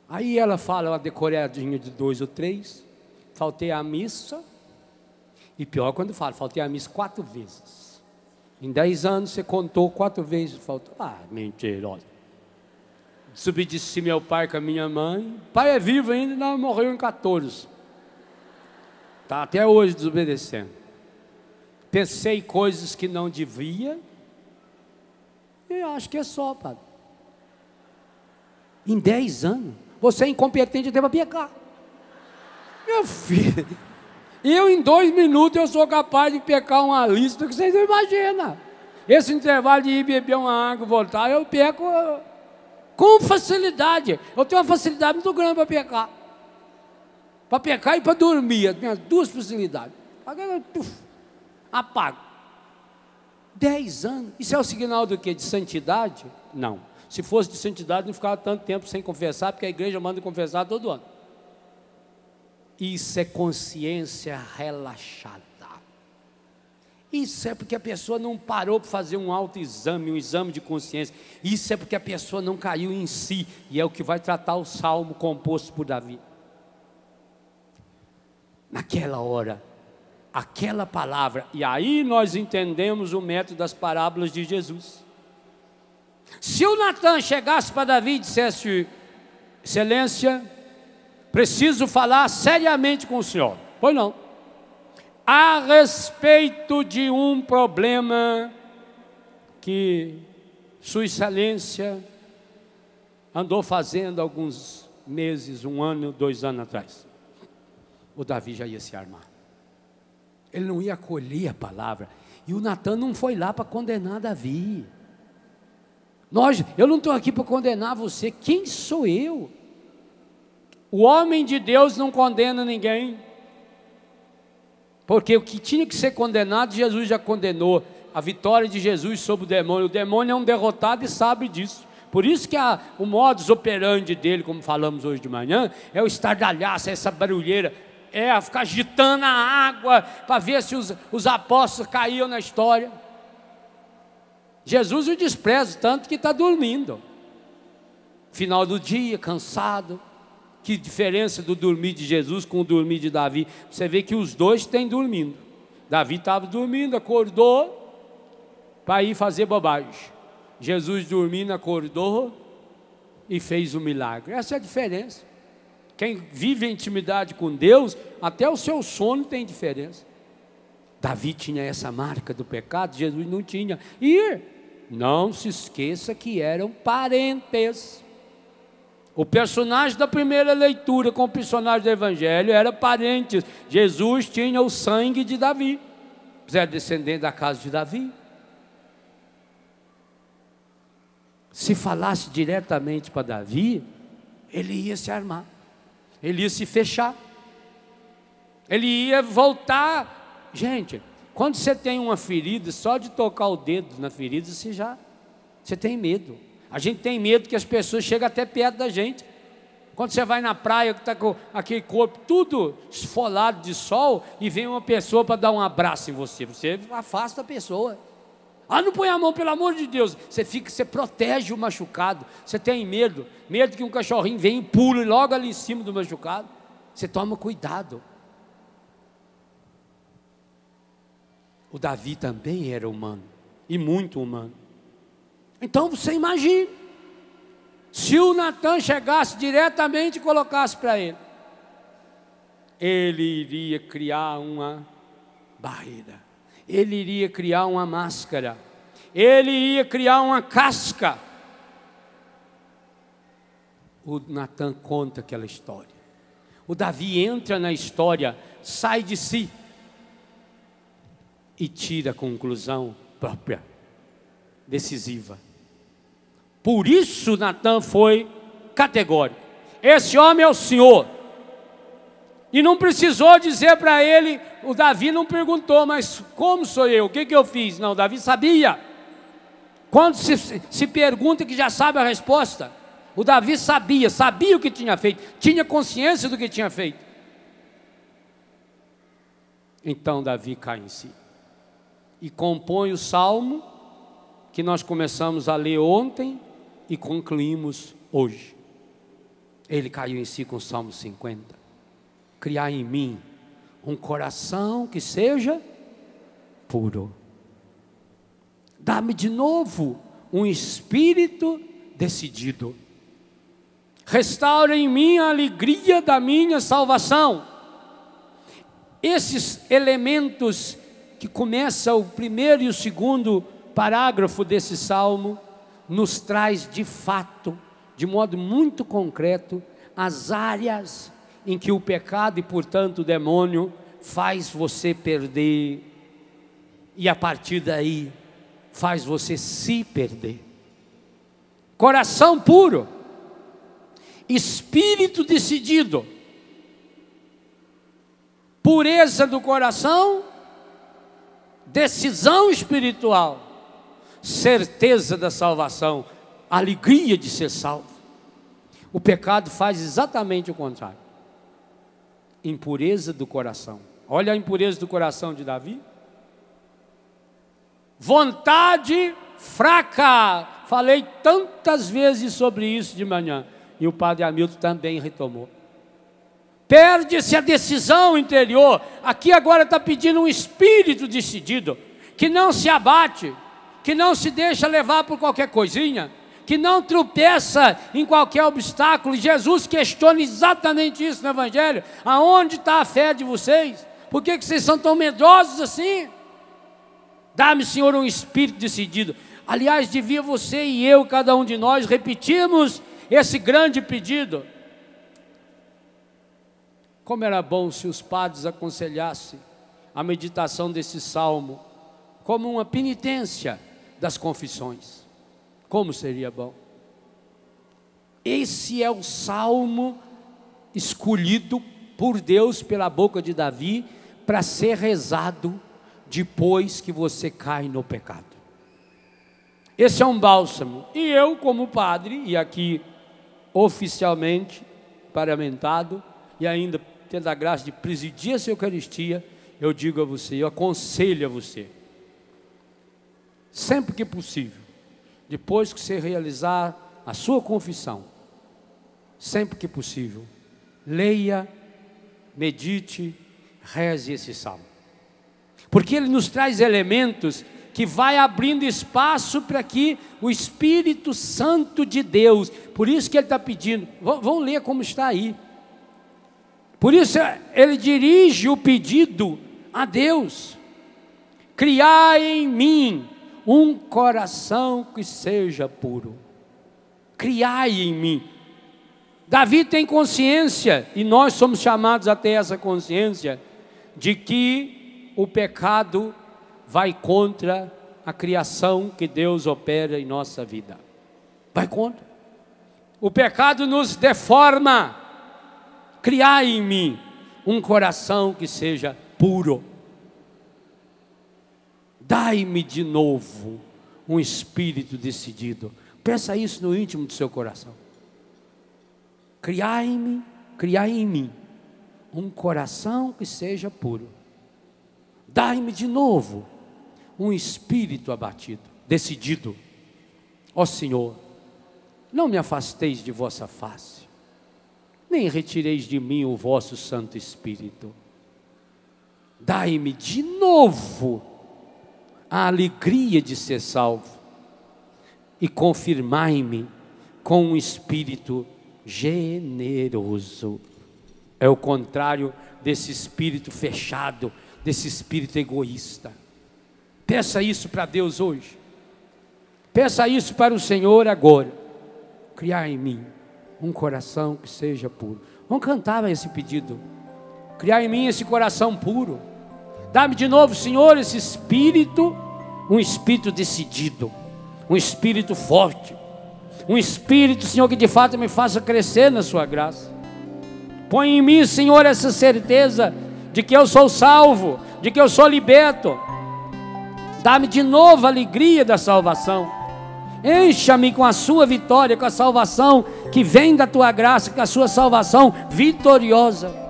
Aí ela fala uma decoradinha de 2 ou 3, faltei à missa, e pior quando fala, faltei à missa 4 vezes. Em 10 anos você contou 4 vezes, faltou. Mentirosa. Desobedeci meu pai com a minha mãe, pai é vivo ainda, não, morreu em 14. Está até hoje desobedecendo. Pensei coisas que não devia, e acho que é só, padre. Em 10 anos, você é incompetente até para pecar. Meu filho, eu em 2 minutos eu sou capaz de pecar uma lista que vocês não imaginam. Esse intervalo de ir beber uma água e voltar, eu peco com facilidade. Eu tenho uma facilidade muito grande para pecar. Para pecar e para dormir, as minhas 2 facilidades. Apago. 10 anos. Isso é o sinal do quê? De santidade? Não. Se fosse de santidade, não ficava tanto tempo sem confessar, porque a igreja manda confessar todo ano. Isso é consciência relaxada. Isso é porque a pessoa não parou para fazer um autoexame, um exame de consciência. Isso é porque a pessoa não caiu em si. E é o que vai tratar o salmo composto por Davi. Naquela hora, aquela palavra, e aí nós entendemos o método das parábolas de Jesus. Se o Natã chegasse para Davi e dissesse: excelência, preciso falar seriamente com o senhor. Pois não. A respeito de um problema que sua excelência andou fazendo alguns meses, 1 ano, 2 anos atrás. O Davi já ia se armar. Ele não ia acolher a palavra. E o Natã não foi lá para condenar Davi. Eu não estou aqui para condenar você. Quem sou eu? O homem de Deus não condena ninguém. Porque o que tinha que ser condenado, Jesus já condenou. a vitória de Jesus sobre o demônio. O demônio é um derrotado e sabe disso. Por isso que o modus operandi dele, como falamos hoje de manhã, é o estardalhaço, essa barulheira, é ficar agitando a água para ver se os apóstolos caíam na história. Jesus o despreza tanto que está dormindo. Final do dia, cansado. Que diferença do dormir de Jesus com o dormir de Davi. Você vê que os dois têm dormindo. Davi estava dormindo, acordou para ir fazer bobagem. Jesus dormindo, acordou e fez o milagre. Essa é a diferença. Quem vive a intimidade com Deus, até o seu sono tem diferença. Davi tinha essa marca do pecado, Jesus não tinha. E não se esqueça que eram parentes. O personagem da primeira leitura com o personagem do Evangelho era parentes. Jesus tinha o sangue de Davi. Você é descendente da casa de Davi. Se falasse diretamente para Davi, ele ia se armar. Ele ia se fechar. Ele ia voltar. Gente, quando você tem uma ferida, só de tocar o dedo na ferida, você tem medo. A gente tem medo que as pessoas cheguem até perto da gente. Quando você vai na praia, que está com aquele corpo tudo esfolado de sol, e vem uma pessoa para dar um abraço em você, você afasta a pessoa. Ah, não põe a mão, pelo amor de Deus. Você protege o machucado. Você tem medo que um cachorrinho venha e pule logo ali em cima do machucado. Você toma cuidado. O Davi também era humano, e muito humano. Então você imagina, se o Natan chegasse diretamente e colocasse para ele iria criar uma barreira, ele iria criar uma máscara, ele ia criar uma casca. O Natan conta aquela história. O Davi entra na história, sai de si e tira a conclusão própria, decisiva. Por isso Natan foi categórico. Esse homem é o Senhor. E não precisou dizer para ele, o Davi não perguntou, mas como sou eu? O que eu fiz? Não, o Davi sabia. Quando se pergunta que já sabe a resposta, o Davi sabia o que tinha feito, tinha consciência do que tinha feito. Então Davi cai em si e compõe o salmo que nós começamos a ler ontem e concluímos hoje. Ele caiu em si com o Salmo 50. Criar em mim um coração que seja puro. Dá-me de novo um espírito decidido. Restaura em mim a alegria da minha salvação. Esses elementos que começa o primeiro e o segundo parágrafo desse salmo, nos traz de fato, de modo muito concreto, as áreas em que o pecado e portanto o demônio faz você perder, e a partir daí faz você se perder. Coração puro, espírito decidido, pureza do coração, decisão espiritual, certeza da salvação, alegria de ser salvo. O pecado faz exatamente o contrário. Impureza do coração. Olha a impureza do coração de Davi. Vontade fraca. Falei tantas vezes sobre isso de manhã, e o padre Hamilton também retomou. Perde-se a decisão interior. Aqui agora está pedindo um espírito decidido, que não se abate, que não se deixa levar por qualquer coisinha, que não tropeça em qualquer obstáculo. Jesus questiona exatamente isso no Evangelho. Aonde está a fé de vocês? Por que vocês são tão medrosos assim? Dá-me, Senhor, um espírito decidido. Aliás, devia você e eu, cada um de nós, repetirmos esse grande pedido. Como era bom se os padres aconselhassem a meditação desse salmo como uma penitência das confissões. Como seria bom. Esse é o salmo escolhido por Deus pela boca de Davi para ser rezado depois que você cai no pecado. Esse é um bálsamo. E eu, como padre, e aqui oficialmente paramentado, e ainda tendo a graça de presidir essa Eucaristia, eu digo a você, eu aconselho a você, sempre que possível, depois que você realizar a sua confissão, sempre que possível, leia, medite, reze esse salmo. Porque ele nos traz elementos que vai abrindo espaço para que o Espírito Santo de Deus, por isso que ele está pedindo, vão ler como está aí. Por isso ele dirige o pedido a Deus: criai em mim um coração que seja puro. Criai em mim. Davi tem consciência, e nós somos chamados a ter essa consciência, de que o pecado vai contra a criação que Deus opera em nossa vida. Vai contra. O pecado nos deforma. Criai em mim um coração que seja puro. Dai-me de novo um espírito decidido. Peça isso no íntimo do seu coração. Criai em mim um coração que seja puro. Dai-me de novo um espírito abatido, decidido. Ó Senhor, não me afasteis de vossa face, nem retireis de mim o vosso Santo Espírito. Dai-me de novo a alegria de ser salvo e confirmai-me com um espírito generoso. É o contrário desse espírito fechado, desse espírito egoísta. Peça isso para Deus hoje. Peça isso para o Senhor agora. Criar em mim um coração que seja puro. Vamos cantar esse pedido. Criar em mim esse coração puro. Dá-me de novo, Senhor, esse espírito, um espírito decidido, um espírito forte, um espírito, Senhor, que de fato me faça crescer na sua graça. Põe em mim, Senhor, essa certeza de que eu sou salvo, de que eu sou liberto. Dá-me de novo a alegria da salvação. Encha-me com a sua vitória, com a salvação que vem da tua graça, com a sua salvação vitoriosa.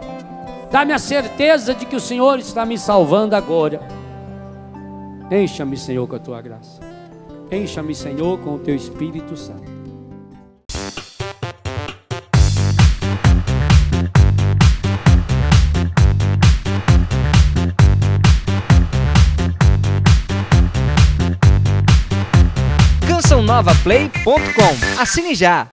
Dá-me a certeza de que o Senhor está me salvando agora. Encha-me, Senhor, com a tua graça. Encha-me, Senhor, com o teu Espírito Santo. CançãoNovaPlay.com. Assine já!